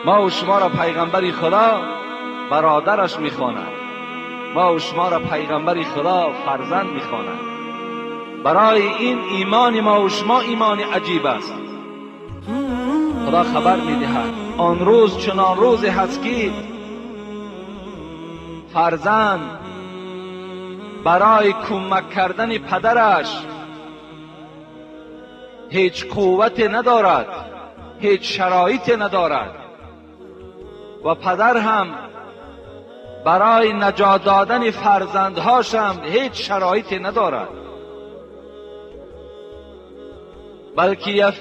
ما و شما را پیغمبر خدا برادرش میخواند، ما و شما را پیغمبر خدا فرزند میخواند. برای این ایمان ما و شما ایمان عجیب است. خدا خبر میدهد آن روز چنان روزی هست که فرزند برای کمک کردن پدرش هیچ قوت ندارد، هیچ شرایط ندارد، و پدر هم برای نجات دادن فرزندهاش هم هیچ شرایط ندارد، بلکه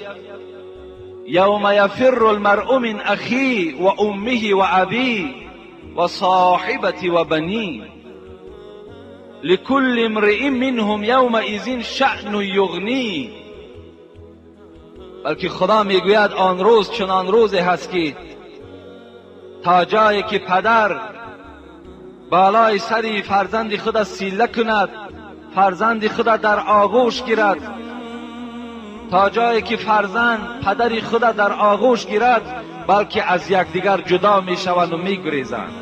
یوم یفر المرء من اخیه و امه و ابیه و صاحبته و بنیه لكل امرئ منهم یومئذ شأن یغنیه. بلکه خدا میگوید آن روز چنان روزی هست که تا جایی که پدر بالای سری فرزند خود سیله کند، فرزند خود در آغوش گیرد، تا جایی که فرزند پدر خود در آغوش گیرد، بلکه از یکدیگر جدا می شوند و می گریزند.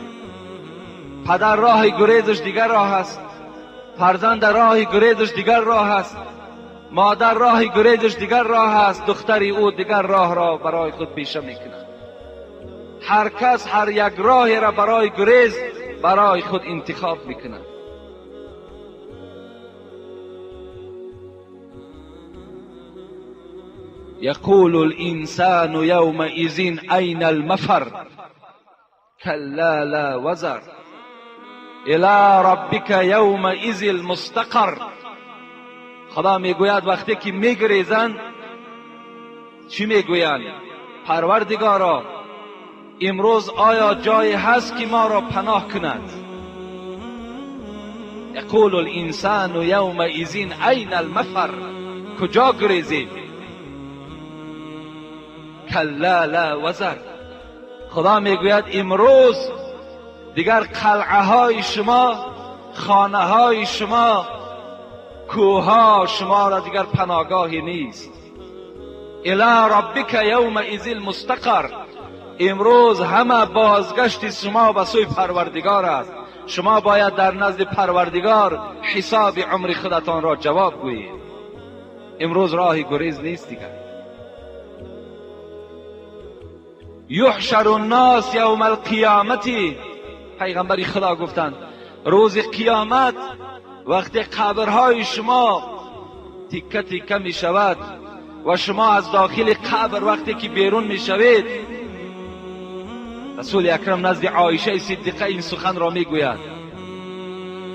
پدر راه گریزش دیگر راه است، فرزند راه گریزش دیگر راه است، مادر راه گریزش دیگر راه است، دختری او دیگر راه را برای خود پیشه می کند. هر کس هر یک راهی را برای گریز برای خود انتخاب می کند. یقول الانسان یومئذ این المفر کلا لا وزر الی ربک یومئذ المستقر. خدا میگوید وقتی که میگریزند چی میگویند؟ پروردگارا امروز آیا جایی هست که ما را پناه کند؟ یقول الانسان یومئذ این المفر، کجا گریزیم؟ کلا لا وزر. خدا میگوید امروز دیگر قلعه های شما، خانه های شما، کوه ها شما را دیگر پناهگاهی نیست. الی ربک یومئذ المستقر. امروز همه بازگشت شما به سوی پروردگار است. شما باید در نزد پروردگار حساب عمر خودتان را جواب گویید. امروز راه گریز نیست دیگر. یحشر الناس یوم القیامت. پیغمبر خدا گفتند روز قیامت وقتی قبرهای شما تیکه تیکه می شود و شما از داخل قبر وقتی که بیرون می شوید، رسول اکرم نزد عایشه صدیقه این سخن را می گوید: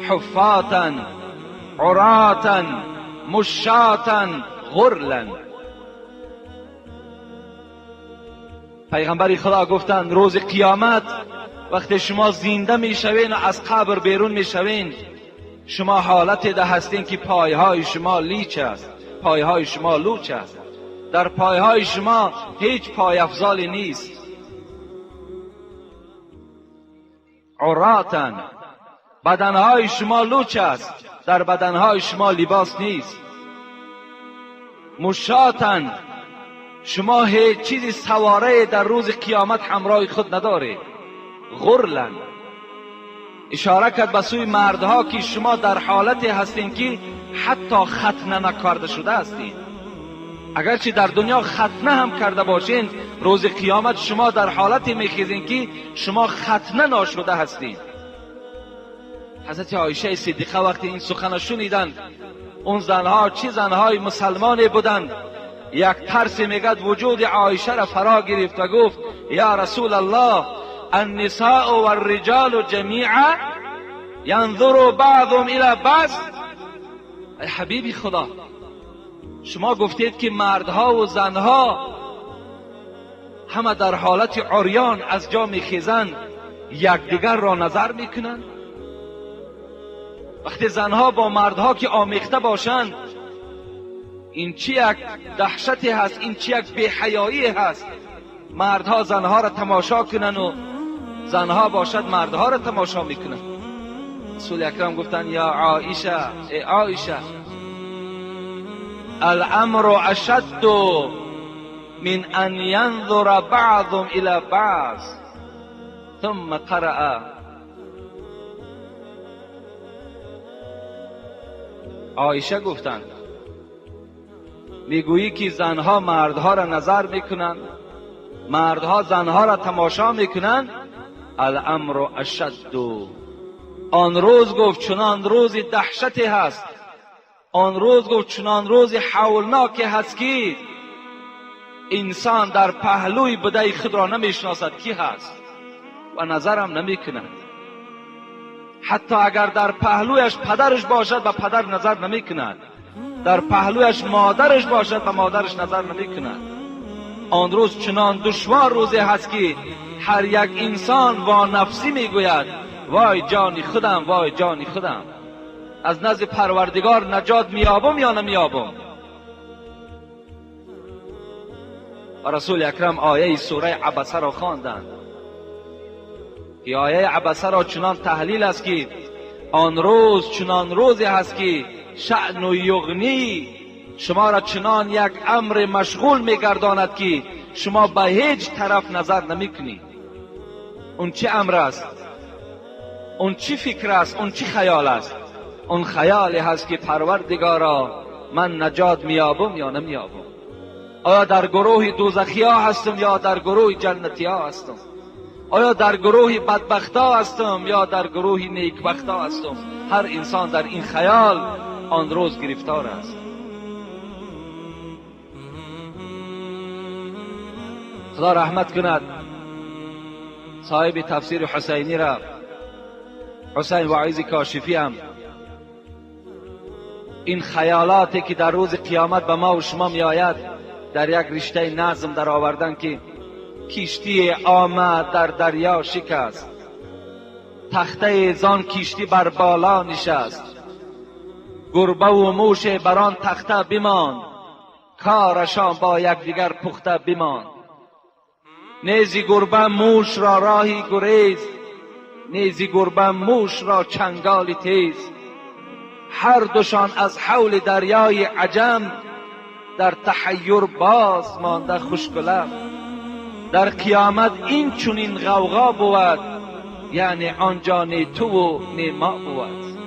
حفاتا عراتا مشاتا غرلا. پیغمبر خدا گفتند روز قیامت وقتی شما زنده می شوین و از قبر بیرون می شوین، شما حالت ده هستین که پایهای شما لیچ است، پایهای شما لوچ است، در پایهای شما هیچ پای افضالی نیست. عراتا، بدنهای شما لوچ است، در بدنهای شما لباس نیست. مشاتا، شما هیچ چیزی سواره در روز قیامت همراه خود ندارید. غرلا، اشاره کرد به سوی مردها که شما در حالتی هستین که حتی ختنه نکرده شده هستید. اگرچه در دنیا ختنه هم کرده باشین، روز قیامت شما در حالتی میخیزین که شما ختنه ناشده هستید. حضرت عایشه صدیقه وقتی این سخن شنیدند، اون زنها چه زنهای مسلمانی بودند، یک ترس میگد وجود عایشه را فرا گرفت و گفت: یا رسول الله، النساء والرجال جمیعا ینظر بعضهم الی بعض. ای حبیبی خدا، شما گفتید که مردها و زنها همه در حالت عریان از جا میخیزند، یکدیگر را نظر میکنند. وقتی زنها با مردها که آمیخته باشند، این چی یک دهشتی هست، این چی یک بی‌حیایی هست. مردها زنها را تماشا کنن و زنها باشد مردها را تماشا میکنن. رسول اکرم گفتن: یا عایشه، ای عایشه، الامر اشد من ان ینظر بعضهم الى بعض ثم قرأ. عایشه گفتند میگویی که زنها مردها را نظر میکنند، مردها زنها را تماشا میکنند. الامر اشد. آن روز گفت چنان روز دهشتی هست، آن روز گفت چنان روز هولناکی هست که انسان در پهلوی بدای خود را نمیشناسد کی هست و نظرم نمیکند. حتی اگر در پهلویش پدرش باشد و پدر نظر نمیکند، در پهلویش مادرش باشد و مادرش نظر نمیکند. آن روز چنان دشوار روزی هست که هر یک انسان وا نفسی میگوید وای جانی خودم، وای جانی خودم، از نزد پروردگار نجات میابم یا نمیابم. و رسول اکرم آیه سوره عبسه را خواندند که آیه عبسه را چنان تحلیل است که آن روز چنان روزی هست که شأن و یغنی شما را چنان یک امر مشغول میگرداند که شما به هیچ طرف نظر نمیکنید. اون چه امر است؟ اون چی فکر است؟ اون چی خیال است؟ اون خیالی هست که پروردگارا من نجات میابم یا نمیابم. آیا در گروه دوزخی ها هستم یا در گروه جنتی ها هستم؟ آیا در گروه بدبخت ها هستم یا در گروه نیکبخت ها هستم؟ هر انسان در این خیال آن روز گرفتار است. خدا رحمت کند صاحب تفسیر حسینی را، حسین واعظ کاشفی هم این خیالاتی که در روز قیامت به ما و شما می آید در یک رشته نظم در آوردن که کشتی آمد در دریا شکست، تخته زان کشتی بر بالا نشست، گربه و موش بران تخته بماند، کارشان با یکدیگر پخته بماند. نیزی گربه موش را راهی گریز، نیزی گربه موش را چنگالی تیز، هر دوشان از حول دریای عجم در تحیر باز مانده خوشگلم. در قیامت این چنین غوغا بود، یعنی آنجا نه تو و نه ما بود.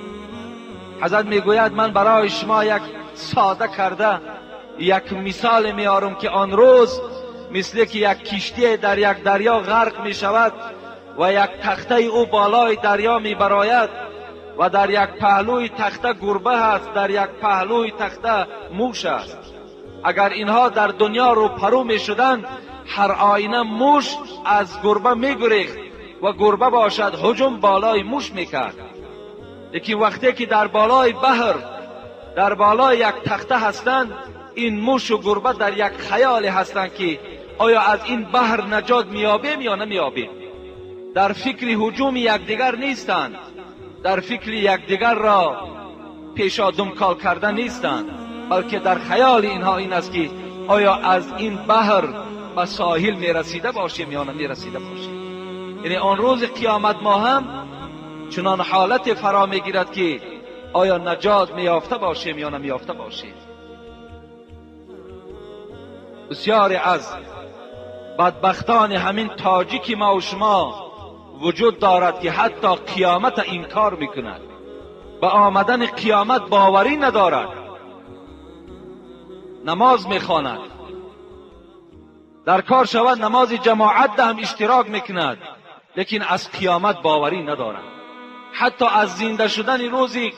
حضرت میگوید من برای شما یک ساده کرده یک مثال میارم که آن روز مثل که یک کشتی در یک دریا غرق می شود و یک تخته او بالای دریا می براید و در یک پهلوی تخته گربه هست، در یک پهلوی تخته موش است. اگر اینها در دنیا رو پرو می شدن، هر آینه موش از گربه می گریخت و گربه باشد هجوم بالای موش می کرد. لیکن وقتی که در بالای بحر در بالای یک تخته هستند، این موش و گربه در یک خیال هستند که آیا از این بحر نجات میابیم یا نمیابیم. در فکر هجوم یکدیگر نیستند، در فکر یکدیگر را پیشادم کال کردن نیستند، بلکه در خیال اینها این است که آیا از این بحر به ساحل میرسیده باشیم یا نمیرسیده باشیم. یعنی آن روز قیامت ما هم چنان حالت فرا میگیرد که آیا نجات میافته باشیم یا نمیافته باشیم. بسیاری از بدبختان همین تاجیک ما و شما وجود دارد که حتی قیامت انکار میکند، به آمدن قیامت باوری ندارد، نماز میخواند، در کار شود نماز جماعت هم اشتراک میکند، لیکن از قیامت باوری ندارد. حتی از زنده شدن روزی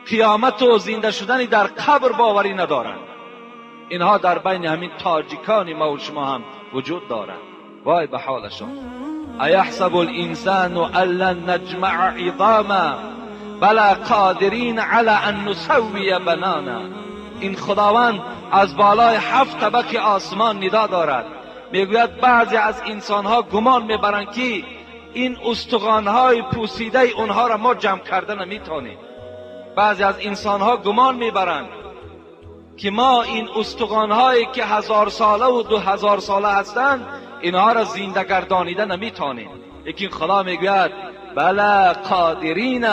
قیامت و زنده شدن در قبر باوری ندارد. اینها در بین همین تاجیکان ما و شما هم وجود دارد. وای به حالشان. ایحسب الانسان ان لن نجمع عظاما بلا قادرین علی ان نسوی بنانا. این خداوند از بالای 7 طبقه آسمان ندا دارد، میگوید بعضی از انسانها گمان میبرند که این استخوانهای پوسیده اونها را ما جمع کرده نمیتونیم. بعضی از انسانها گمان میبرند که ما این استخوانهایی که 1000 ساله و 2000 ساله هستند اینها را زنده گردانیده نمیتونیم. لیکن خدا میگوید بلا قادرین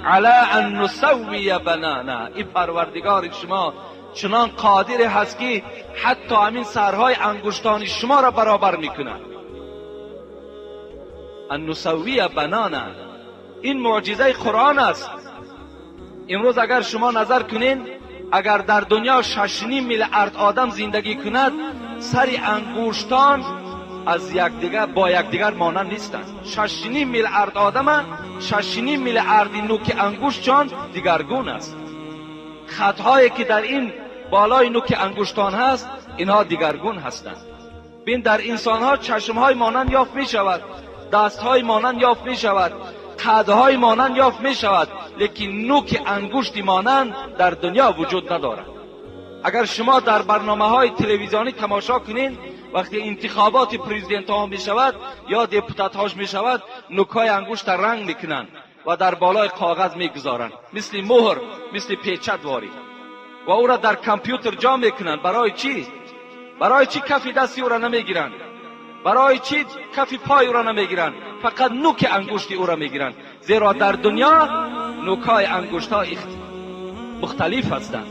علی ان نسوی بنانا. این پروردگار شما چنان قادر هست که حتی همین سرهای انگشتان شما را برابر میکنه. ان نسوی بنانا، این معجزه قرآن است. امروز اگر شما نظر کنین، اگر در دنیا 6.5 میلیارد آدم زندگی کند، سر انگشتان از یکدیگر با یکدیگر مانند نیستند. 6.5 میلیارد آدم، 6.5 میلیارد نوک انگشتان دیگرگون است. خطهایی که در این بالای نوک انگشتان هست، اینها دیگرگون هستند. بین در انسان ها چشم های مانند یافت می شود، دست های مانند یافت می شود، قدهای مانند یافت می شود، لیکن نوک انگشتی مانند در دنیا وجود ندارد. اگر شما در برنامه های تلویزیونی تماشا کنین، وقتی انتخابات پرزیدنت ها می شود یا دپوتات هاش می شود، نوک های انگشت رنگ میکنن و در بالای کاغذ میگذارن، مثل مهر، مثل پیچت واری، و او را در کامپیوتر جا میکنن. برای چی؟ برای چی کف دستی او را نمیگیرن؟ برای چی کف پای او را نمیگیرن؟ فقط نوک انگشت او را میگیرن، زیرا در دنیا نوک‌های انگشت ها مختلف هستند.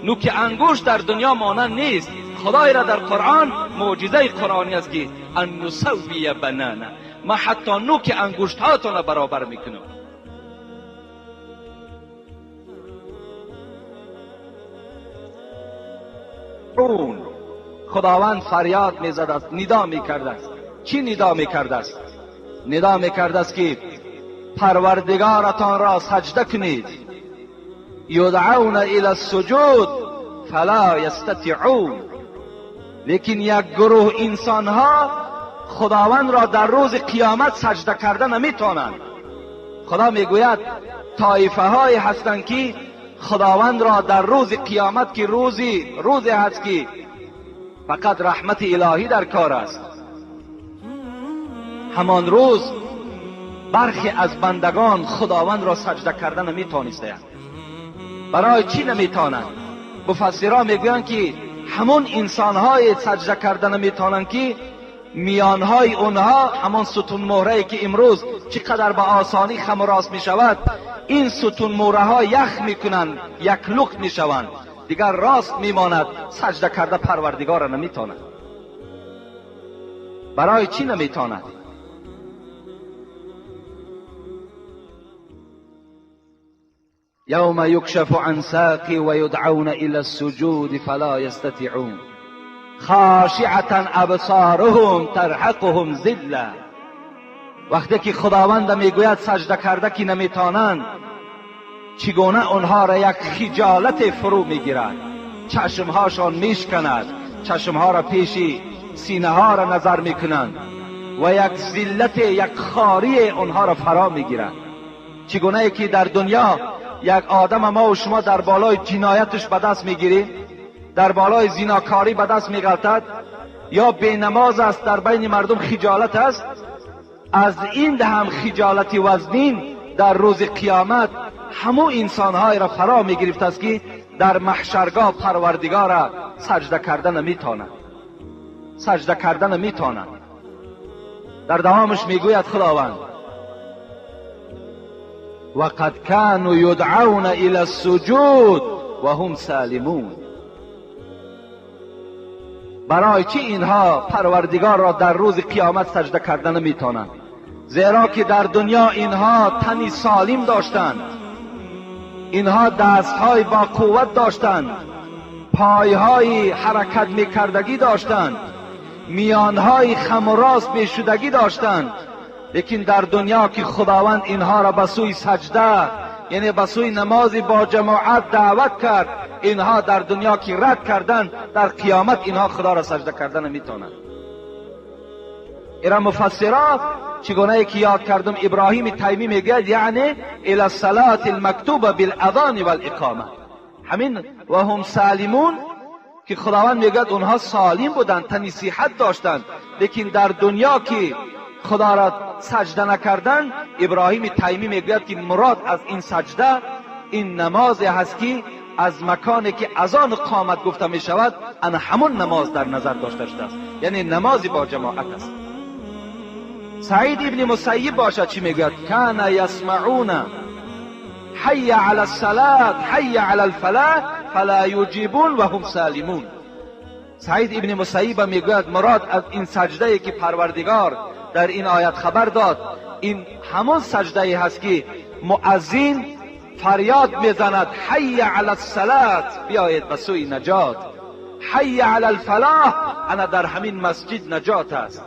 نوک انگشت در دنیا مانند نیست. خدای را در قرآن، معجزه قرآنی است که ان نسوی بنانا، ما حتی نوک انگشت هاتون را برابر میکنم. اون خداوند فریاد میزد است، ندا میکرده است. چی ندا میکرده است؟ ندا میکرده است که پروردگارتان را سجده کنید. یدعون الی السجود فلا یستطیعون. لیکن یک گروه انسان ها خداوند را در روز قیامت سجده کرده نمیتونند. خدا میگوید طایفه های هستند که خداوند را در روز قیامت، که روزی هست که فقط رحمت الهی در کار است، همان روز برخی از بندگان خداوند را سجده کرده نمیتونستند. برای چی نمیتونند؟ مفسران میگویند که همون انسانهای سجده کرده نمیتونند که میانهای اونها همان ستون مهره که امروز چقدر به آسانی خم و راست میشود، این ستون مهره ها یخ میکنند، یک لخت میشوند، دیگر راست میماند. سجده کرده پروردگار نمیتواند. برای چی نمیتواند؟ یوم یکشف عن ساق و یدعون الی السجود فلا یستطیعون خاشعة ابصارهم ترهقهم ذلة. وقتی که خداوند میگوید سجده کرده که نمیتوانند، چگونه آنها را یک خجالت فرو میگیرد، چشمهاشان میشکند، چشمها را پیش سینه ها را نظر میکنند و یک ذلت، یک خاری آنها را فرا میگیرد. چگونه که در دنیا یک آدم ما و شما در بالای جنایتش به دست میگیریم، در بالای زیناکاری به دست میغلطد، یا بینماز است، در بین مردم خجالت است، از این هم خجالت وزنین در روز قیامت همو انسانهای را فرا میگرفت است که در محشرگاه پروردگار را سجده کرده نمیتواند. سجده کرده نمیتواند. در دوامش میگوید خداوند وقد كانوا يدعون الى السجود وهم سالمون. برای چی اینها پروردگار را در روز قیامت سجده کرده نمیتونند؟ زیرا که در دنیا اینها تنی سالم داشتند، اینها دستهای با قوت داشتند، پایهای حرکت میکردگی داشتند، میانهای خم و راست میشدگی داشتند. لیکن در دنیا که خداوند اینها را به سوی سجده، یعنی به سوی نماز با جماعت دعوت کرد، اینها در دنیا که رد کردن، در قیامت اینها خدا را سجده کردن نمیتونند. ایرا مفسرات چگونه که یاد کردم، ابراهیم تیمی میگه یعنی الی الصلاة المکتوبه بالاذان والاقامه. همین و هم سالمون که خداوند میگه اونها سالم بودند، تنی صحت داشتند، لیکن در دنیا که خدا را سجده نکردن، ابراهیم تیمی میگه که مراد از این سجده این نماز هست که از مکانی که اذان قامت گفته می شود، ان همون نماز در نظر داشته شده است، یعنی نمازی با جماعت است. سعید ابن مسیب باشد چی میگوید؟ کان یسمعون حی علی الصلاة حی علی الفلاح فلا یجیبون و هم سالمون. سعید ابن مسیب میگوید مراد از این سجده که پروردگار در این آیت خبر داد، این همون سجده هست که مؤذن فریاد میزند حی علی الصلاة، بیایید به سوی نجات. حی علی الفلاح، انا در همین مسجد نجات است،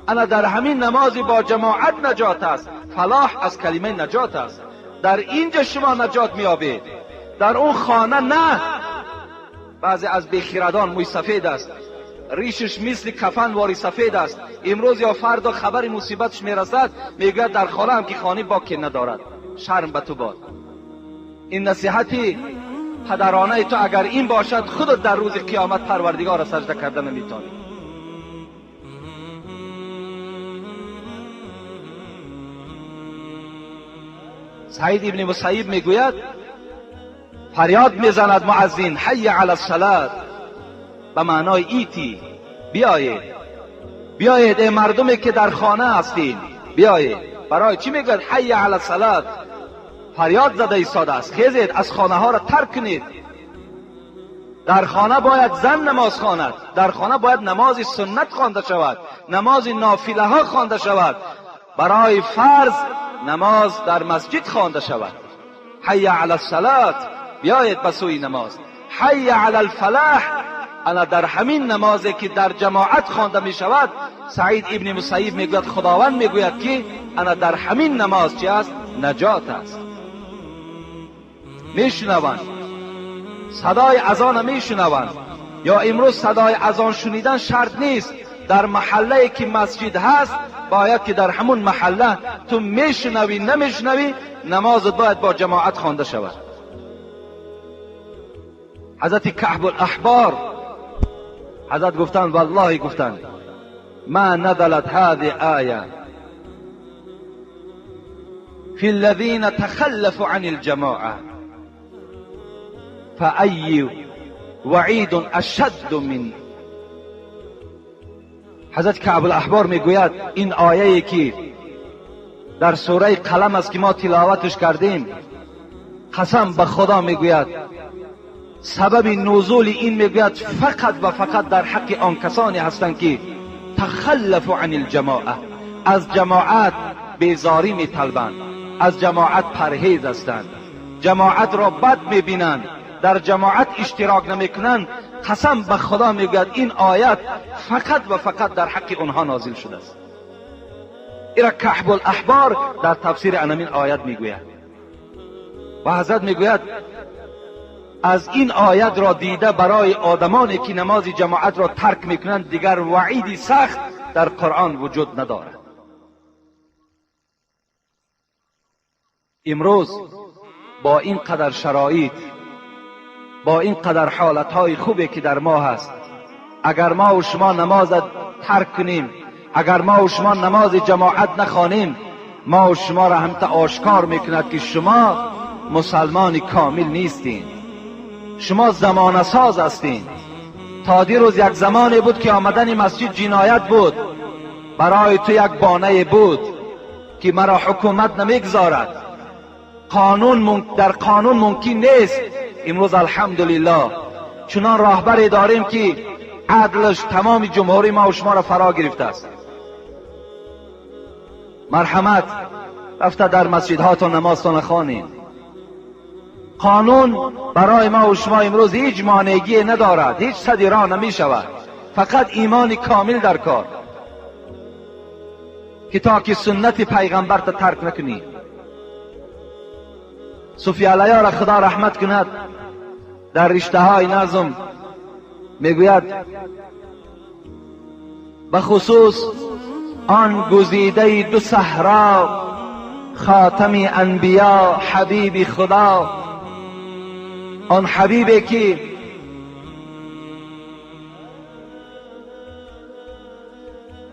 انا در همین نماز با جماعت نجات است. فلاح از کلمه نجات است. در اینجا شما نجات میابید، در اون خانه نه. بعضی از بیخیردان موی سفید است، ریشش مثل کفن واری سفید است، امروز یا فردا خبر مصیبتش میرسد میگه در خانه هم که خانه باکی ندارد. شرم به تو باد. این نصیحتی پدرانه تو اگر این باشد، خودت در روز قیامت پروردگار را سجده کرده نمیتونی. سعید ابن مسیب میگوید فریاد میزند مؤذن حی علی الصلاة، به معنای ایتی، بیایید بیایید ای مردمی که در خانه هستین بیایید. برای چی میگوید حی علی الصلاة؟ فریاد زده ایستاده است خیزید از خانه ها را ترک کنید. در خانه باید زن نماز خواند، در خانه باید نماز سنت خوانده شود، نماز نافله ها خوانده شود، برای فرض نماز در مسجد خوانده شود. حی علی الصلاة، بیایید به سوی نماز. حی علی الفلاح، انا در همین نمازی که در جماعت خوانده می شود، سعید ابن مسیب میگوید خداوند میگوید که انا در همین نماز چی است؟ نجات است. میشنوند صدای اذان، میشنوند. یا امروز صدای اذان شنیدن شرط نیست، در محله که مسجد هست باید که در همون محله تو میشنوی نمیشنوی نمازت باید با جماعت خوانده شود. حضرت کعب الاحبار حضرت گفتند والله گفتند ما نزلت هذه آیه فی الذین تخلفوا عن الجماعه فأی وعید اشد من. حضرت کعب الاحبار میگوید این آیه که در سوره قلم است که ما تلاوتش کردیم، قسم به خدا میگوید سبب نزول این میگوید فقط و فقط در حق آن کسانی هستند که تخلفوا عن الجماعه، از جماعت بیزاری میطلبند، از جماعت پرهیز هستند، جماعت را بد میبینند، در جماعت اشتراک نمیکنند. قسم به خدا میگوید این آیت فقط و فقط در حق اونها نازل شده است. ایرا کعب الاحبار در تفسیر انمین آیت میگوید و حضرت میگوید از این آیت را دیده برای آدمانی که نماز جماعت را ترک میکنند دیگر وعیدی سخت در قرآن وجود ندارد. امروز با این قدر شرایط، با این قدر حالتهای خوبی که در ما هست، اگر ما و شما نماز ترک کنیم، اگر ما و شما نماز جماعت نخوانیم، ما و شما را هم آشکار میکند که شما مسلمان کامل نیستین، شما زمان ساز هستین. تا دیروز یک زمانی بود که آمدن مسجد جنایت بود، برای تو یک بانه بود که مرا حکومت نمیگذارد، در قانون ممکن نیست. امروز الحمدلله چنان راهبری داریم که عدلش تمام جمهوری ما و شما را فرا گرفته است. مرحمت، رفته در مسجدهاتون نمازتون خوانید. قانون برای ما و شما امروز هیچ مانعی ندارد، هیچ صدی راه نمی شود، فقط ایمان کامل در کار که تا که سنت پیغمبر تا ترک نکنی. صوفی علیه را خدا رحمت کند در رشته های نظم میگوید به خصوص آن گزیده دو صحرا خاتم انبیا حبیب خدا، آن حبیبی که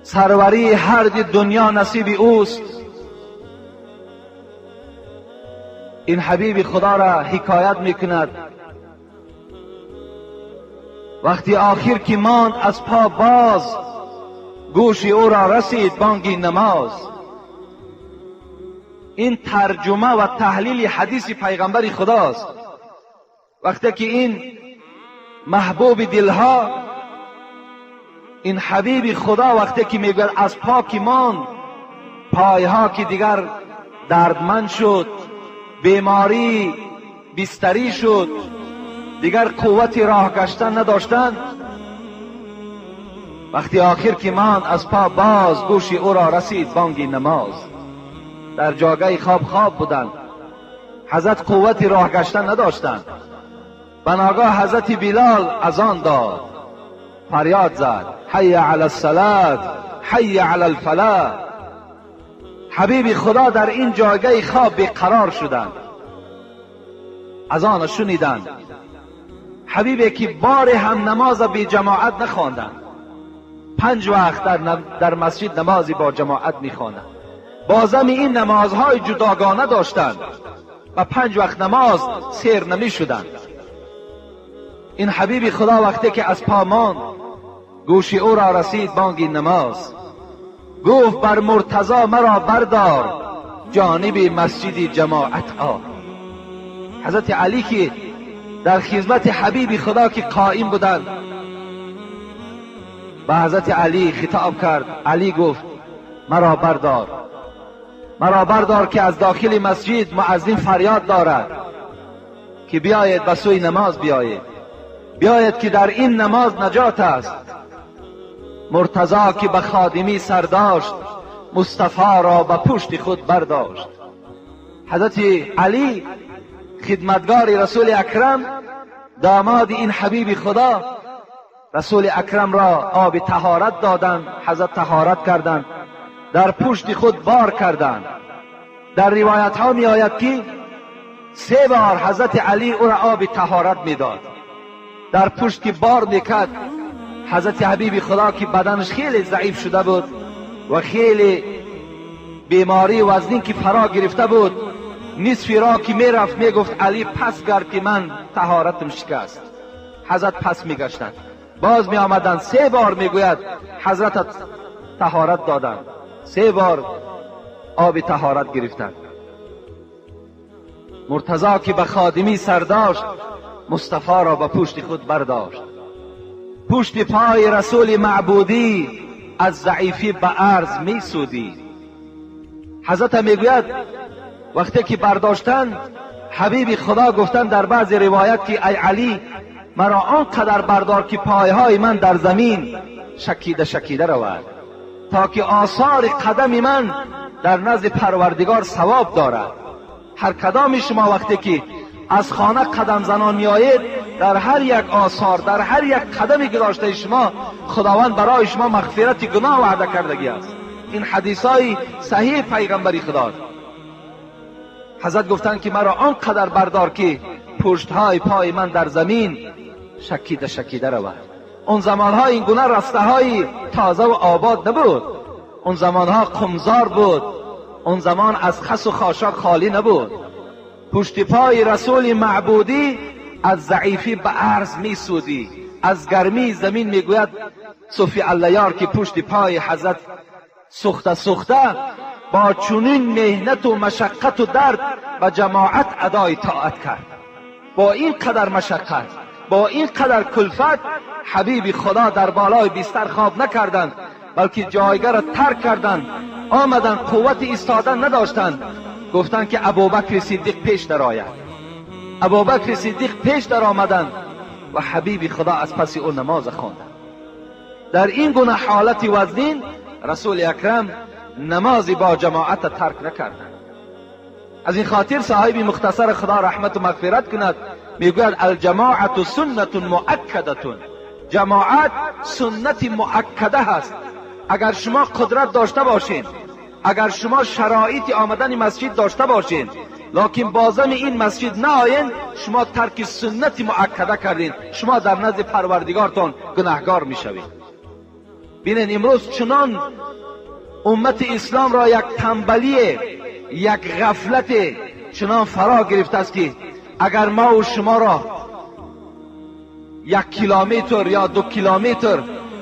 سروری هر دنیا نصیب اوست، این حبیب خدا را حکایت میکند وقتی آخر که ماند از پا باز، گوش او را رسید بانگی نماز. این ترجمه و تحلیل حدیث پیغمبر خداست. وقتی که این محبوب دلها، این حبیب خدا وقتی که میگوید از پاکی مان، پایها که دیگر دردمند شد، بیماری بستری شد، دیگر قوت راه گشتن نداشتند، وقتی آخر که ماند از پا باز، گوش او را رسید بانگ نماز. در جاگه خواب بودند، حضرت قوت راه گشتن نداشتند. بناگاه حضرت بلال اذان داد، فریاد زد حی علی الصلاة حی علی الفلاح. حبیب خدا در این جاگه خواب بیقرار شدند، اذان شنیدند. حبیبی که بار هم نماز بی جماعت نخواندند، 5 وقت در مسجد نمازی با جماعت میخواندند، بازم این نمازهای جداگانه داشتند و 5 وقت نماز سیر نمی شدند. این حبیب خدا وقتی که از پا ماند، گوش او را رسید بانگ نماز، گفت بر مرتضی مرا بردار، جانب مسجد جماعت آ. حضرت علی که در خدمت حبیب خدا که قائم بودند، به حضرت علی خطاب کرد. علی گفت مرا بردار، مرا بردار که از داخل مسجد مؤذن فریاد دارد که بیاید به سوی نماز بیاید که در این نماز نجات است. مرتضی که به خادمی سر داشت، مصطفی را به پشت خود برداشت. حضرت علی خدمتگار رسول اکرم، داماد این حبیب خدا، رسول اکرم را آب طهارت دادند. حضرت طهارت کردند، در پشت خود بار کردند. در روایت ها می آید که 3 بار حضرت علی او را آب طهارت می داد. در پشت که بار میکرد، حضرت حبیب خدا که بدنش خیلی ضعیف شده بود و خیلی بیماری وزنی که فرا گرفته بود، نصف راه که میرفت میگفت علی پس گرد که من طهارتم شکست. حضرت پس میگشتند، باز می آمدند، 3 بار میگوید حضرت طهارت دادند، 3 بار آب طهارت گرفتند. مرتضی که به خادمی سر داشت، مصطفی را به پشت خود برداشت. پشت پای رسول معبودی، از ضعیفی به عرض می سودی. حضرت میگوید وقتی که برداشتن، حبیب خدا گفتن در بعض روایت که ای علی، مرا آنقدر بردار که پایهای من در زمین شکیده رود، تا که آثار قدم من در نزد پروردگار ثواب دارد. هر کدام شما وقتی که از خانه قدم زنان می آید، در هر یک آثار، در هر یک قدمی که داشته شما، خداوند برای شما مغفرت گناه وعده کردگی است. این حدیث های صحیح پیغمبری خدا. حضرت گفتند که مرا آنقدر بردار که پشت های پای من در زمین شکیده رود. اون زمان ها این گونه رسته های تازه و آباد نبود، اون زمان ها قمزار بود، اون زمان از خس و خاشاک خالی نبود. پشت پای رسول معبودی از ضعیفی به عرض می سودی. از گرمی زمین میگوید صوفی اللیار که پشت پای حضرت سخته با چنین مهنت و مشقت و درد و جماعت ادای طاعت کرد. با این قدر مشقت، با این قدر کلفت، حبیب خدا در بالای بستر خواب نکردند، بلکه جایگاه را ترک کردند. آمدن، قوت ایستادن نداشتند. گفتند که ابوبکر صدیق پیش در آید. ابوبکر صدیق پیش در آمدند و حبیب خدا از پس او نماز خواندند. در این گونه حالت وزنین رسول اکرم نمازی با جماعت ترک نکردند. از این خاطر صاحب مختصر خدا رحمت و مغفرت کند میگوید الجماعت سنت مؤکده. جماعت سنت مؤکده هست. اگر شما قدرت داشته باشین، اگر شما شرایط آمدن مسجد داشته باشین، لکن بازم این مسجد نآیین، شما ترک سنت مؤکده کردین، شما در نزد پروردگارتان گناهگار میشوید. ببینید امروز چنان امت اسلام را یک تنبلی، یک غفلت چنان فرا گرفته است که اگر ما و شما را 1 کیلومتر یا 2 کیلومتر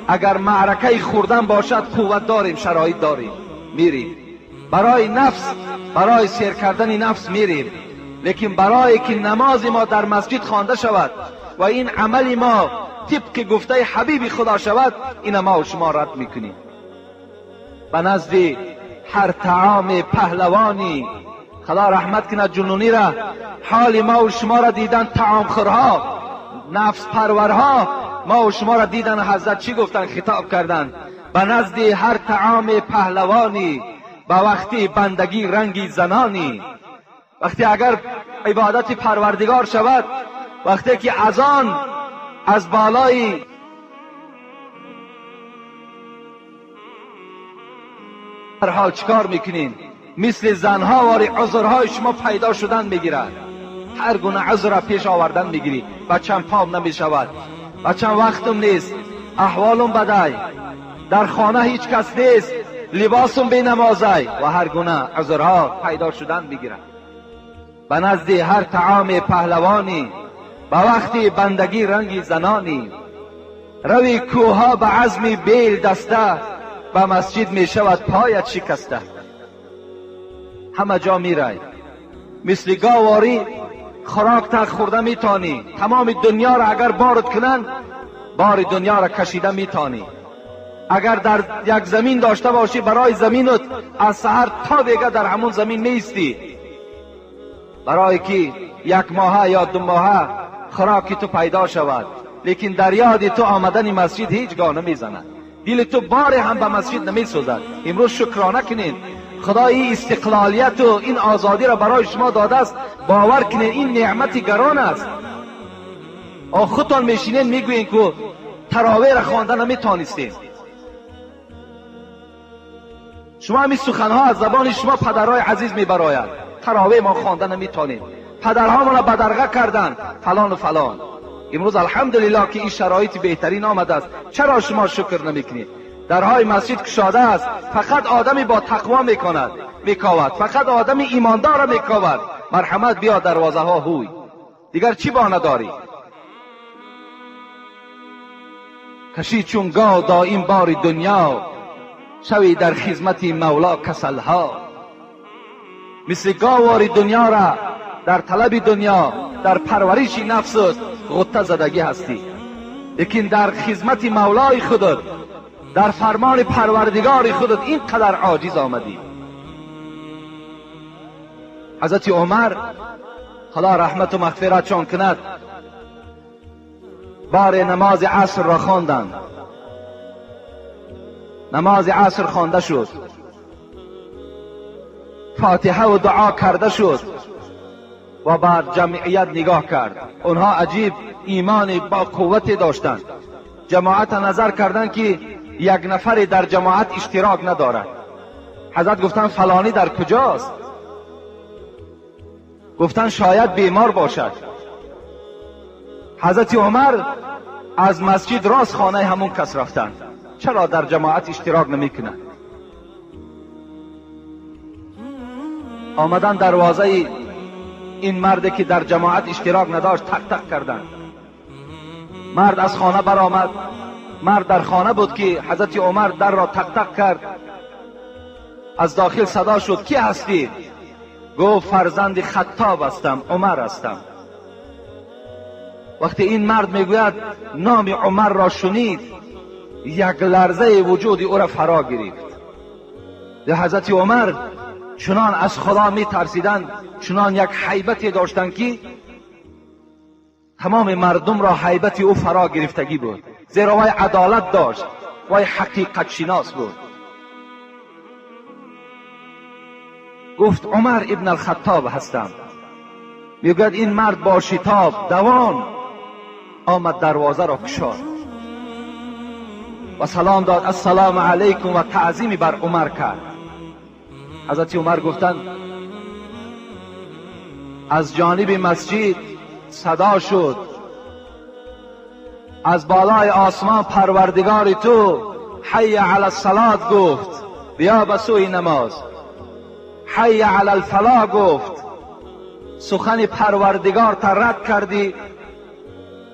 اگر معرکه خوردن باشد، قوت داریم، شرایط داریم، میریم برای نفس، برای سیر کردن نفس میریم. لیکن برای که نماز ما در مسجد خوانده شود و این عمل ما طبق گفته حبیب خدا شود، این ما و شما رد میکنیم. به نزد هر طعام پهلوانی، خدا رحمت کند جنونی را، حال ما و شما را دیدن طعام خورها، نفس پرورها، ما و شما را دیدن حضرت چی گفتن؟ خطاب کردن به نزد هر طعام پهلوانی، به وقتی بندگی رنگی زنانی. وقتی اگر عبادت پروردگار شود، وقتی که اذان از بالای هر حال چیکار میکنین؟ مثل زنها واری عذرهای شما پیدا شدن میگیرد، هر گونه عذر را پیش آوردن میگیری. بچم پام نمیشود، بچم وقتم نیست، احوالم بدای، در خانه هیچ کس نیست، لباسم بی نمازی و هر گونه عذرها پیدا شدن میگیرد. به نزد هر طعام پهلوانی، به وقتی بندگی رنگی زنانی. روی کوها به عزم بیل دسته، به مسجد می شود پایت شکسته. همه جا می رای مثل گاواری خوراک تک خورده می تانی. تمام دنیا را اگر بارد کنن، بار دنیا را کشیده می تانی. اگر در یک زمین داشته باشی، برای زمینت از سحر تا دیگه در همون زمین نیستی، برای که یک ماه یا 2 ماه خوراکی تو پیدا شود. لیکن در یاد تو آمدن مسجد هیچ گاه نمی زند، دل تو بار هم به مسجد نمی سوزد. امروز شکرانه کنین، خدا این استقلالیت و این آزادی را برای شما داده است. باور کنین این نعمتی گران است. خودتان میشینین میگوین که تراویح را خوانده نمیتانستین. شما همین سخنها از زبان شما پدرهای عزیز میبراید، تراویح ما خوانده نمیتونیم، پدرها ما را بدرقه کردن فلان و فلان. امروز الحمدلله که این شرایط بهترین آمده است. چرا شما شکر نمیکنید؟ درهای مسجد کشاده است، فقط آدمی با تقوا میکند میکاود، فقط آدمی ایماندار میکاود. مرحمت بیا دروازه ها هوی، دیگر چی بانه داری؟ کشی چون گاو دائم بار دنیا، شوی در خدمت مولا کسلها. مثل گاواری دنیا را در طلب دنیا، در پرورش نفست غطه زدگی هستی، لیکن در خدمت مولای خودت، در فرمان پروردگار خودت اینقدر عاجز آمدی. حضرت عمر خدا رحمت و مغفرت چون کند، بار نماز عصر را خواندند. نماز عصر خوانده شد، فاتحه و دعا کرده شد و بر جمعیت نگاه کرد. اونها عجیب ایمان با قوت داشتند. جماعت نظر کردند که یک نفر در جماعت اشتراک ندارد. حضرت گفتن فلانی در کجاست؟ گفتن شاید بیمار باشد. حضرت عمر از مسجد راست خانه همون کس رفتند. چرا در جماعت اشتراک نمی کنند؟ آمدن دروازه این مرد که در جماعت اشتراک نداشت تق تق کردند. مرد از خانه برآمد. مرد در خانه بود که حضرت عمر در را تق تق کرد. از داخل صدا شد کی هستی؟ گفت فرزند خطاب هستم، عمر هستم. وقتی این مرد میگوید نام عمر را شنید، یک لرزه وجود او را فرا گرفت. حضرت عمر چنان از خدا می ترسیدند، چنان یک هیبتی داشتند که تمام مردم را هیبت او فرا گرفتگی بود، زیرا وی عدالت داشت، وی حقیقت شناس بود. گفت عمر ابن الخطاب هستم. میگوید این مرد با شتاب دوان آمد، دروازه را کشاد و سلام داد، السلام علیکم، و تعظیمی بر عمر کرد. حضرت عمر گفتند از جانب مسجد صدا شد، از بالای آسمان پروردگار تو حی علی الصلاة گفت، بیا به سوی نماز. حی علی الفلاح گفت، سخن پروردگار تا رد کردی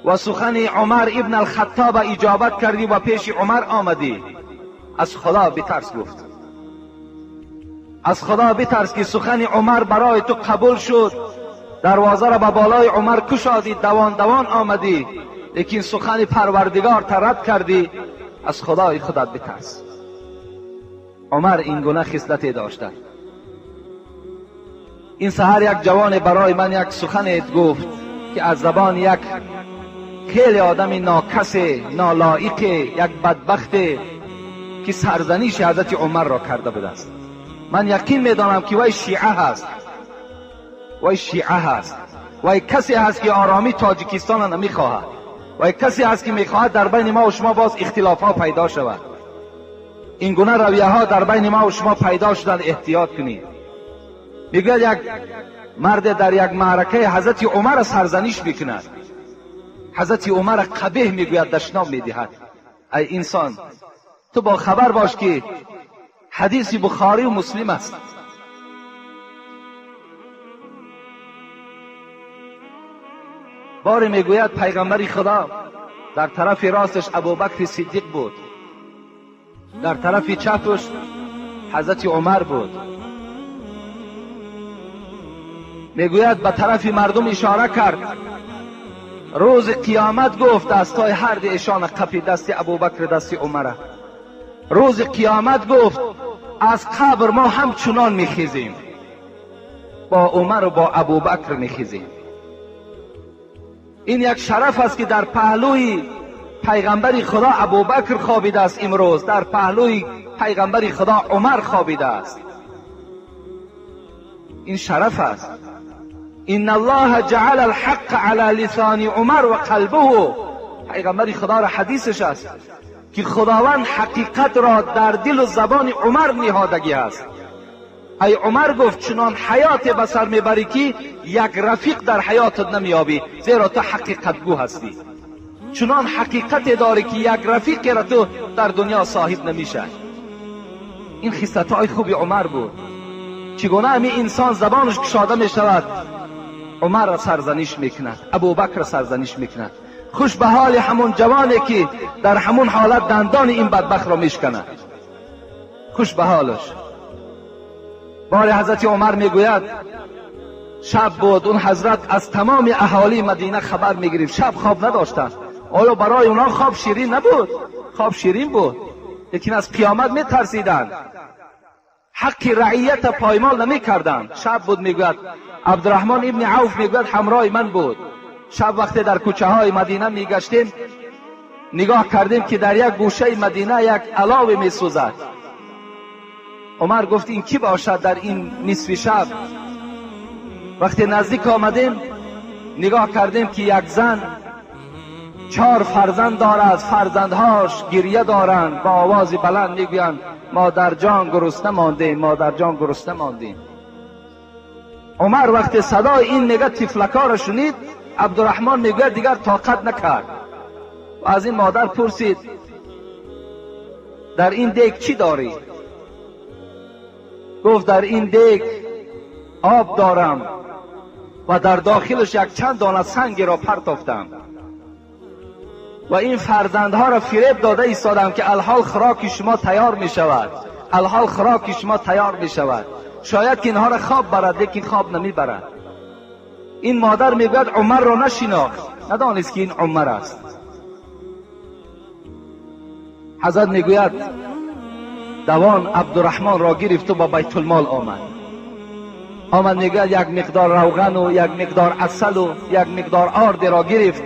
و سخن عمر ابن الخطاب اجابت کردی و پیش عمر آمدی. از خدا بترس گفت، از خدا بترس که سخن عمر برای تو قبول شد، دروازه را به بالای عمر کشادی، دوان دوان آمدی، لیکن سخن پروردگار رد کردی. از خدای خودت بترس. عمر این گونه خصلتی داشته. این سحر یک جوان برای من یک سخن گفت که از زبان یک خیلی آدم ناکس، نالایق، یک بدبخت که سرزنش حضرت عمر را کرده بوده است. من یقین میدانم که وی شیعه هست، وی شیعه هست، وی کسی هست که آرامی تاجیکستان نمیخواهد، وی کسی هست که میخواهد در بین ما و شما باز اختلاف ها پیدا شود. این گونه رویه ها در بین ما و شما پیدا شدن، احتیاط کنید. میگوید یک مرد در یک معرکه حضرت عمر سرزنش میکند، حضرت عمر قبیح میگوید، دشنام میدهد. ای انسان، تو با خبر باش که حدیث بخاری و مسلم است. باری میگوید پیغمبر خدا در طرف راستش ابوبکر صدیق بود، در طرف چپش حضرت عمر بود. میگوید به طرف مردم اشاره کرد، روز قیامت گفت دستای هر دی ایشان قپی، دست ابوبکر دست عمر. روز قیامت گفت از قبر ما هم چنان میخیزیم، با عمر و با ابوبکر میخیزیم. این یک شرف است که در پهلوی پیغمبر خدا ابوبکر خوابیده است، امروز در پهلوی پیغمبر خدا عمر خوابیده است. این شرف است. ان الله جعل الحق على لسان عمر و قلبه. پیغمبر خدا را حدیثش است که خداوند حقیقت را در دل و زبان عمر نهادگی است. ای عمر گفت چنان حیات بسر میبری که یک رفیق در حیاتت نمیابی، زیرا تو حقیقت گو هستی. چنان حقیقت داری که یک رفیق را تو در دنیا صاحب نمیشه. این خصلت های خوبی عمر بود. چگونه همین انسان زبانش گشاده میشود، عمر را سرزنش میکند، ابوبکر را سرزنش میکند. خوش به حال همون جوانی که در همون حالت دندان این بدبخت را میشکند، خوش به حالش. بار حضرت عمر میگوید شب بود، اون حضرت از تمام اهالی مدینه خبر میگرفت، شب خواب نداشتند. آیا برای اونا خواب شیرین نبود؟ خواب شیرین بود، لیکن از قیامت میترسیدند، حق رعیت پایمال نمیکردند. شب بود. میگوید عبدالرحمن ابن عوف میگوید همراه من بود. شب وقتی در کوچه های مدینه میگشتیم، نگاه کردیم که در یک گوشه مدینه یک علاوه میسوزد. عمر گفت این کی باشد در این نصف شب؟ وقتی نزدیک آمدیم نگاه کردیم که یک زن 4 فرزند دارد، فرزندهاش گریه دارند، با آواز بلند میگویند مادر جان گرسنه ماندیم، مادر جان گرسنه ماندیم. عمر وقتی صدای این نگاه تفلکا را شنید، عبدالرحمن میگوید دیگر طاقت نکرد و از این مادر پرسید در این دیگ چی داری؟ گفت در این دیگ آب دارم و در داخلش یک چند دانه سنگ را پرتافتم و این فرزندها را فریب داده ایستادم که الحال خوراک شما تیار می شود، الحال خوراک شما تیار می شود. شاید که اینها را خواب برد، لیکن خواب نمی برد. این مادر میگوید عمر را نشناخت، ندانست که این عمر است. حضرت میگوید دوان عبدالرحمن را گرفت و با بیت المال آمد میگوید یک مقدار روغن و یک مقدار عسل و یک مقدار آرد را گرفت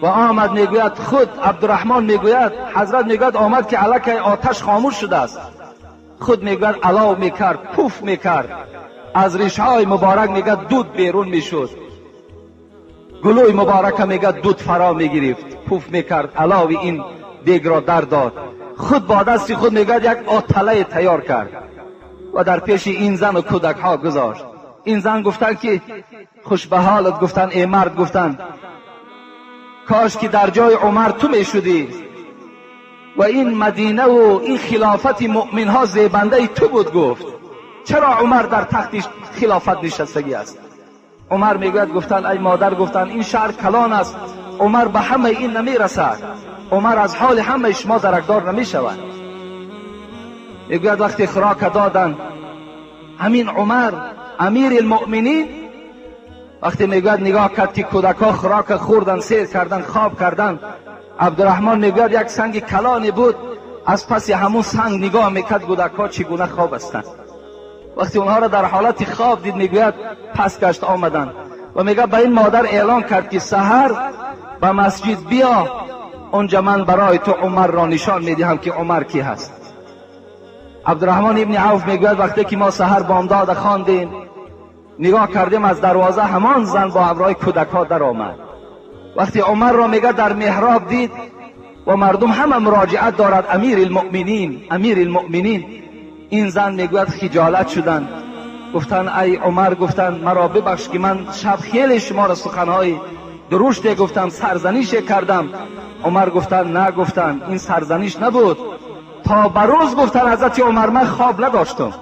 و آمد. میگوید خود عبدالرحمن میگوید حضرت میگوید آمد که الک آتش خاموش شده است، خود میگوید علاو میکرد، پوف میکرد، از ریشه های مبارک میگوید دود بیرون میشد، گلوی مبارک میگوید دود فرا میگرفت، پوف میکرد، علاو این دیگ را در داد. خود با دست خود میگوید یک آتله تیار کرد و در پیش این زن و کودک ها گذاشت. این زن گفتن که خوش به حالت، گفتن ای مرد، گفتن کاش که در جای عمر تو میشدی و این مدینه و این خلافت مؤمن ها زیبنده تو بود. گفت چرا عمر در تخت خلافت نشستگی است؟ عمر میگوید گفتن ای مادر، گفتن این شهر کلان است، عمر به همه این نمیرسد، عمر از حال همه شما درکدار نمی شود. میگوید وقتی خوراک دادن، همین عمر امیر المؤمنین وقتی میگوید نگاه کرد که کودکا خوراک خوردن، سیر کردن، خواب کردن، عبدالرحمن میگوید یک سنگ کلانی بود، از پس همون سنگ نگاه میکرد کودکا چگونه خواب هستند. وقتی اونها را در حالت خواب دید میگوید پس گشت آمدن و میگه به این مادر اعلان کرد که سحر به مسجد بیا، اونجا من برای تو عمر را نشان میدهم که عمر کی هست. عبدالرحمن ابن عوف میگوید وقتی که ما سحر بامداد خواندیم نگاه کردیم از دروازه همان زن با همراه کودک‌ها در آمد. وقتی عمر را میگه در محراب دید و مردم همه مراجعت دارد امیر المؤمنین امیر المؤمنین، این زن میگوید خجالت شدن، گفتن ای عمر، گفتن مرا ببخش که من شب خیلی شما را سخنهای درشت گفتم، سرزنش کردم. عمر گفتن نه، گفتن این سرزنش نبود، تا بروز گفتن حضرت عمر من خواب نداشتم،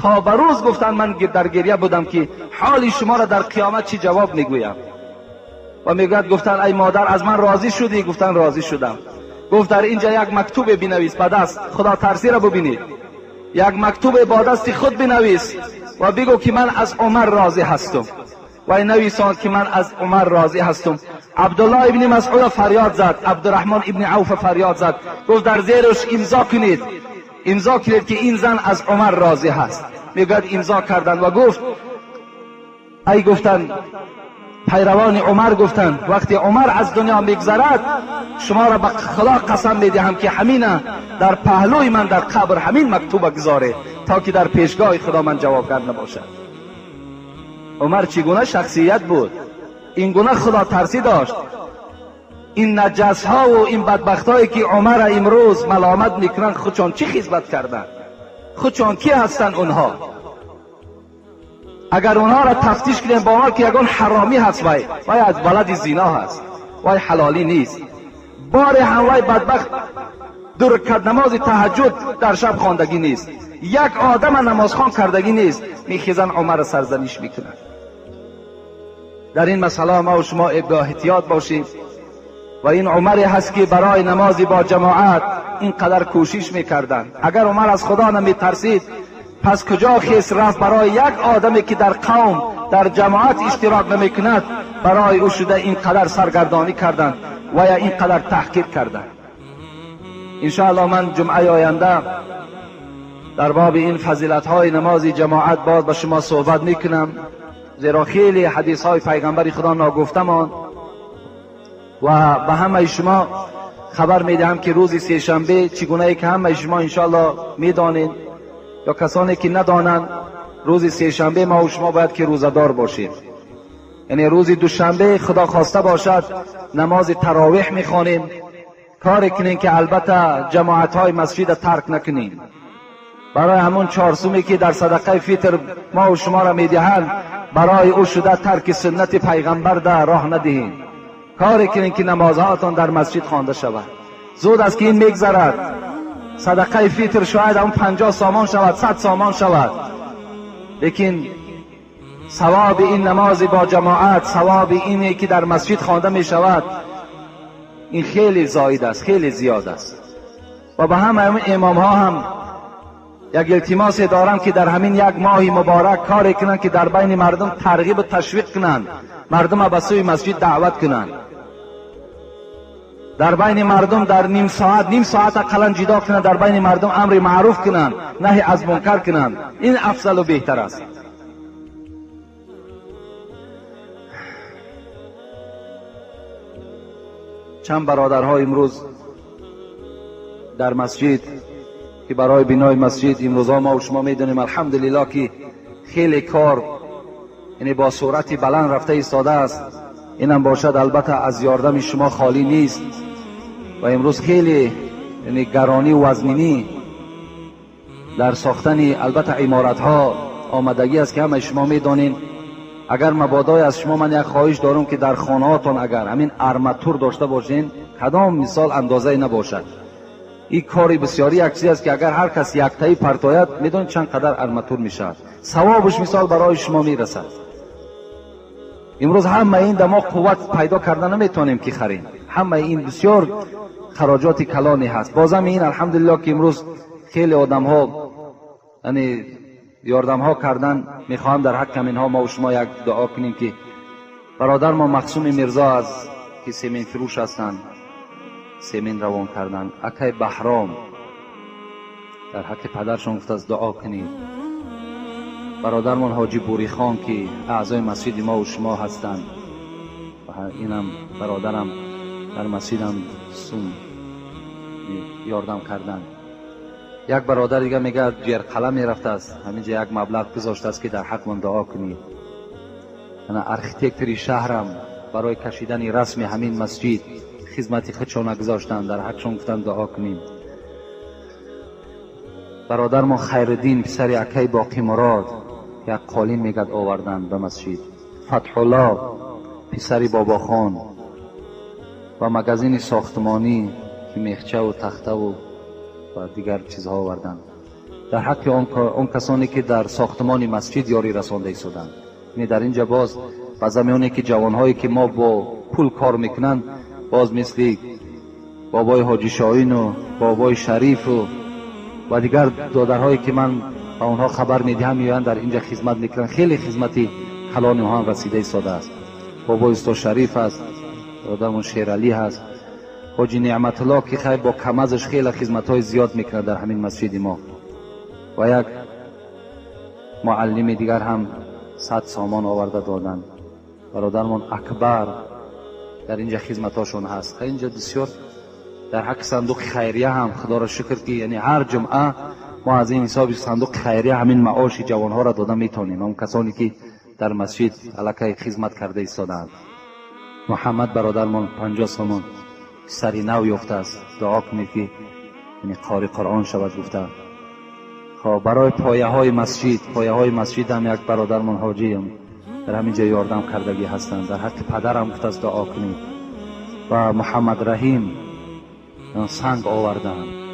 تا بروز گفتن من در گریه بودم که حال شما را در قیامت چی جواب میگویم. و میگوید گفتن ای مادر از من راضی شدی؟ گفتن راضی شدم. گفت در اینجا یک مکتوب بنویس به دست، خدا ترسی را ببینید، یک مکتوب با دست خود بنویس و بگو که من از عمر راضی هستم. و نویساند که من از عمر راضی هستم. عبدالله ابن مسعود فریاد زد، عبدالرحمن ابن عوف فریاد زد، گفت در زیرش امضا کنید، امضا کنید که این زن از عمر راضی هست. میگوید امضا کردند و گفت ای گفتن پیروان عمر گفتند وقتی عمر از دنیا میگذرد شما را به خدا قسم میدهم که همین در پهلوی من در قبر همین مکتوب گذاره تا که در پیشگاه خدا من جوابگر نباشد. عمر چگونه شخصیت بود، این گونه خدا ترسی داشت. این نجس ها و این بدبخت هایی که عمر امروز ملامت میکنن خودشان چی خدمت کردن؟ خودشان کی هستن اونها؟ اگر اونها را تفتیش کنیم با ما که یگان حرامی هست، وای از بلد زنا هست، وای حلالی نیست، بار هموای بدبخت دو رکعت نماز تهجد در شب خواندگی نیست، یک آدم نماز خوان کردگی نیست، میخیزن عمر سرزنش میکنن. در این مسئله ما و شما احتیاط باشیم. و این عمری هست که برای نمازی با جماعت اینقدر کوشش میکردن. اگر عمر از خدا نمیترسید پس کجا خیس رفت برای یک آدمی که در قوم در جماعت اشتراک نمیکند برای او شده اینقدر سرگردانی کردند و یا اینقدر تحقیر کردند. انشاءالله من جمعه آینده در باب این فضیلت های نماز جماعت باز با شما صحبت میکنم، زیرا خیلی حدیث های پیغمبر خدا ناگفتمان و به همه شما خبر میدهم که روز سه‌شنبه چگونه که همه شما انشاءالله میدانید یا کسانی که ندانند روز سه‌شنبه ما و شما باید که روزدار باشیم. یعنی روز دوشنبه خدا خواسته باشد نماز تراویح میخوانیم، کاری کنیم که البته جماعت های مسجد ترک نکنیم. برای همون چهارسومی که در صدقه فطر ما و شما را میدهند برای او شده ترک سنت پیغمبر در راه ندهیم. کاری کنیم که نمازهاتون در مسجد خوانده شود. زود است که این میگذرد، صدقه فطر شاید اون 50 سامان شود، 100 سامان شود، لیکن ثواب این نماز با جماعت، ثواب اینی که در مسجد خوانده می شود، این خیلی زاید است، خیلی زیاد است. و به همه امام ها هم یک التماس دارم که در همین یک ماه مبارک کاری کنند که در بین مردم ترغیب و تشویق کنند، مردم به سوی مسجد دعوت کنند، در بین مردم در نیم ساعت اقلا جدا کنند، در بین مردم امر معروف کنند، نهی از منکر کنند. این افضل و بهتر است. چند برادرها امروز در مسجد که برای بنای مسجد امروزها ما و شما میدونیم الحمدلله که خیلی کار یعنی با صورت بلند رفته ایستاده است. اینم باشد البته از یاردم شما خالی نیست و امروز خیلی یعنی گرانی و وزنینی در ساختن البته عمارت ها آمدگی است که همه شما میدانین. اگر مبادای از شما من یک خواهش دارم که در خانه هاتون اگر همین ارماتور داشته باشین کدام مثال اندازه نباشد. این کاری بسیاری عکسی است که اگر هر کس یک تایی پرتاید میدونید چند قدر ارماتور میشود، ثوابش مثال برای شما میرسد. امروز همه این دما قوت پیدا کردن نمیتونیم که خریم، همه این بسیار خراجات کلانی هست. بازم این الحمدلله که امروز خیلی آدم ها یعنی یاردم ها کردن. میخوام در حق اینها ما و شما یک دعا کنیم که برادر ما مقسوم میرزا از که سیمین فروش هستند سیمین روان کردند. اکای بهرام در حق پدرشان گفت از دعا کنید. برادرمان حاجی بوری خان که اعضای مسجد ما و شما هستند و اینم برادرم در مسجدم سون یاردم کردن. یک برادر دیگه میگه جیر قلم میرفته است، همینجا یک مبلغ گذاشته است که در حق من دعا کنید. انا ارکیتکتری شهرم برای کشیدن رسم همین مسجد خدمتی خودشان گذاشتن، در حقشان گفتن دعا کنیم. برادر ما خیرالدین پسر اکای باقی مراد یک قالین میگد آوردن به مسجد. فتح الله پسر بابا خان و مگزین ساختمانی که میخچه و تخته و دیگر چیزها آوردن در حق آن کسانی که در ساختمان مسجد یاری رسانده ایستادند. یعنی در اینجا باز به زمانی که جوانهایی که ما با پول کار میکنن، باز مثل بابای حاجی شاهین و بابای شریف و دیگر دادرهایی که من به اونها خبر میدهم میان در اینجا خدمت میکنن، خیلی خدمتی کلان اونها رسیده ایستاده است. بابای استاد شریف است، برادرمون شیرعلی هست، حاجی نعمت الله که خیلی با کم ازش خیلی خدمت‌های زیاد میکنه در همین مسجد ما، و یک معلم دیگر هم 100 سامان آورده دادن. برادرمون اکبر در اینجا خدمتاشون هست. اینجا بسیار در حق صندوق خیریه هم خدا را شکر که یعنی هر جمعه ما از این حساب صندوق خیریه همین معاش جوانها را داده میتونیم، اون کسانی که در مسجد علاقه خدمت کرده ایستادند. محمد برادرمون 50 سامان سری نو یافته است، دعا کنید که یعنی قاری قرآن شود گفته. خب برای پایه های مسجد هم یک برادرمون حاجی هم در همین جای یاردم کردگی هستند، در حق پدرم گفته است دعا کنید. و محمد رحیم سنگ آوردن.